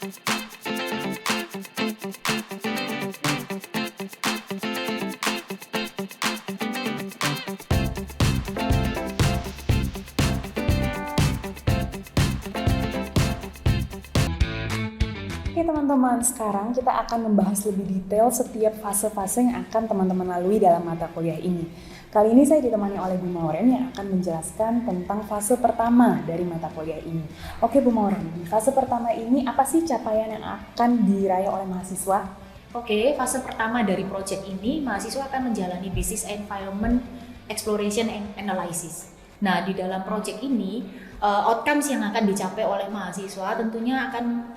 Oke teman-teman, sekarang kita akan membahas lebih detail setiap fase-fase yang akan teman-teman lalui dalam mata kuliah ini. Kali ini saya ditemani oleh Bu Maureen yang akan menjelaskan tentang fase pertama dari mata kuliah ini. Oke Bu Maureen, di fase pertama ini apa sih capaian yang akan diraih oleh mahasiswa? Oke, fase pertama dari proyek ini, mahasiswa akan menjalani Business Environment Exploration and Analysis. Nah, di dalam proyek ini, outcomes yang akan dicapai oleh mahasiswa tentunya akan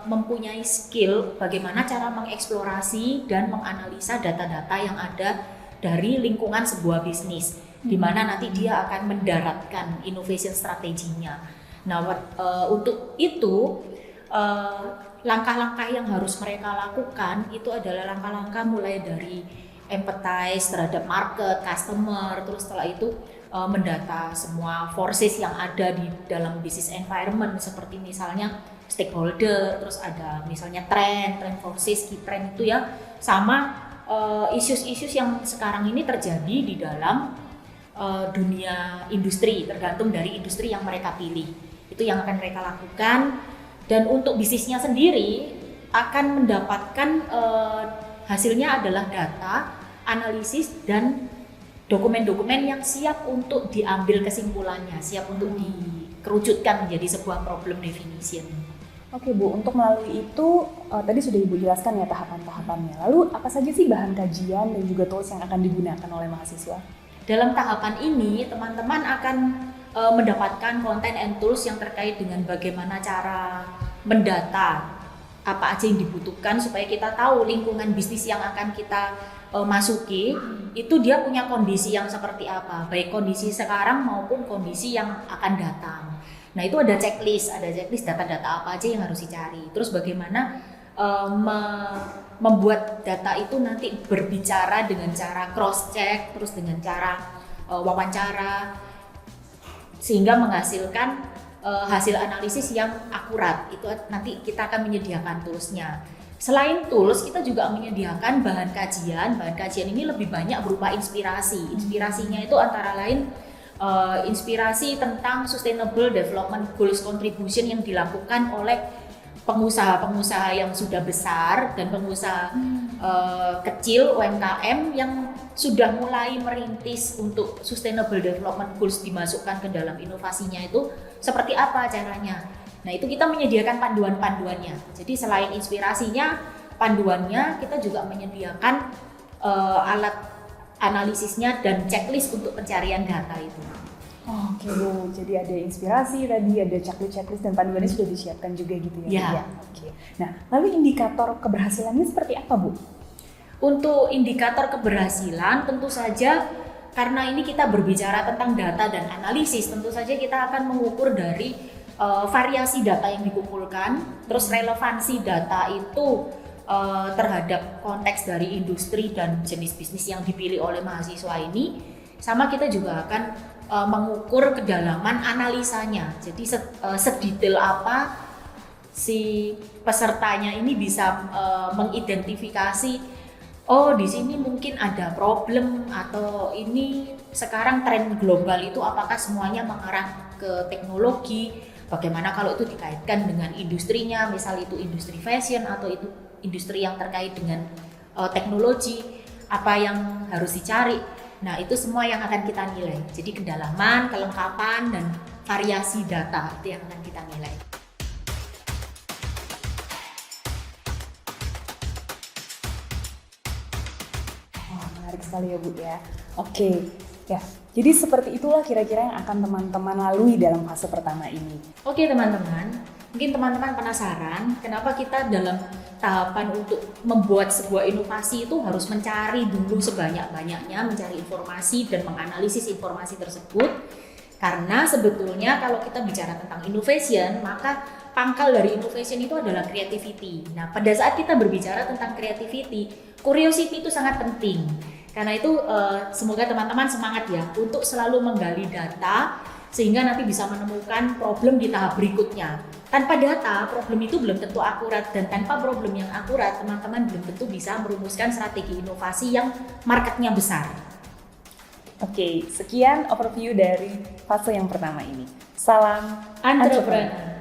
mempunyai skill bagaimana cara mengeksplorasi dan menganalisa data-data yang ada dari lingkungan sebuah bisnis, di mana nanti dia akan mendaratkan innovation strateginya. Nah, untuk itu langkah-langkah yang harus mereka lakukan itu adalah langkah-langkah mulai dari empathize terhadap market, customer, terus setelah itu mendata semua forces yang ada di dalam business environment seperti misalnya stakeholder, terus ada misalnya trend forces, key trend itu ya, sama isu-isu yang sekarang ini terjadi di dalam dunia industri, tergantung dari industri yang mereka pilih. Itu yang akan mereka lakukan, dan untuk bisnisnya sendiri akan mendapatkan hasilnya adalah data, analisis, dan dokumen-dokumen yang siap untuk diambil kesimpulannya, siap untuk dikerucutkan menjadi sebuah problem definition. Oke Bu, untuk melalui itu tadi sudah Ibu jelaskan ya tahapan-tahapannya. Lalu apa saja sih bahan kajian dan juga tools yang akan digunakan oleh mahasiswa? Dalam tahapan ini, teman-teman akan mendapatkan content and tools yang terkait dengan bagaimana cara mendata apa aja yang dibutuhkan supaya kita tahu lingkungan bisnis yang akan kita masuki itu dia punya kondisi yang seperti apa, baik kondisi sekarang maupun kondisi yang akan datang. Nah, itu ada checklist data-data apa aja yang harus dicari. Terus bagaimana membuat data itu nanti berbicara dengan cara cross check, terus dengan cara wawancara, sehingga menghasilkan hasil analisis yang akurat. Itu nanti kita akan menyediakan toolsnya. Selain tools, kita juga menyediakan bahan kajian. Bahan kajian ini lebih banyak berupa inspirasi. Inspirasinya itu antara lain inspirasi tentang Sustainable Development Goals Contribution yang dilakukan oleh pengusaha-pengusaha yang sudah besar dan pengusaha kecil UMKM yang sudah mulai merintis untuk Sustainable Development Goals dimasukkan ke dalam inovasinya itu seperti apa caranya. Nah, itu kita menyediakan panduan-panduannya. Jadi selain inspirasinya, panduannya, kita juga menyediakan alat analisisnya dan checklist untuk pencarian data itu. Oke Bu, jadi ada inspirasi tadi, ada checklist dan panduannya sudah disiapkan juga gitu ya? Ya. Oke. Nah, lalu indikator keberhasilannya seperti apa Bu? Untuk indikator keberhasilan tentu saja karena ini kita berbicara tentang data dan analisis, tentu saja kita akan mengukur dari variasi data yang dikumpulkan, terus relevansi data itu terhadap konteks dari industri dan jenis bisnis yang dipilih oleh mahasiswa ini, sama kita juga akan mengukur kedalaman analisanya. Jadi sedetail apa si pesertanya ini bisa mengidentifikasi, oh di sini mungkin ada problem, atau ini sekarang tren global itu apakah semuanya mengarah ke teknologi, bagaimana kalau itu dikaitkan dengan industrinya, misal itu industri fashion atau itu industri yang terkait dengan teknologi, apa yang harus dicari. Nah, itu semua yang akan kita nilai. Jadi kedalaman, kelengkapan, dan variasi data itu yang akan kita nilai. Menarik sekali ya Bu ya. Oke, ya. Jadi seperti itulah kira-kira yang akan teman-teman lalui dalam fase pertama ini. Oke teman-teman, mungkin teman-teman penasaran kenapa kita dalam tahapan untuk membuat sebuah inovasi itu harus mencari dulu sebanyak-banyaknya, mencari informasi dan menganalisis informasi tersebut. Karena sebetulnya kalau kita bicara tentang innovation, maka pangkal dari innovation itu adalah creativity. Nah, pada saat kita berbicara tentang creativity, curiosity itu sangat penting. Karena itu semoga teman-teman semangat ya untuk selalu menggali data sehingga nanti bisa menemukan problem di tahap berikutnya. Tanpa data, problem itu belum tentu akurat, dan tanpa problem yang akurat, teman-teman belum tentu bisa merumuskan strategi inovasi yang marketnya besar. Oke, sekian overview dari fase yang pertama ini. Salam Entrepreneur.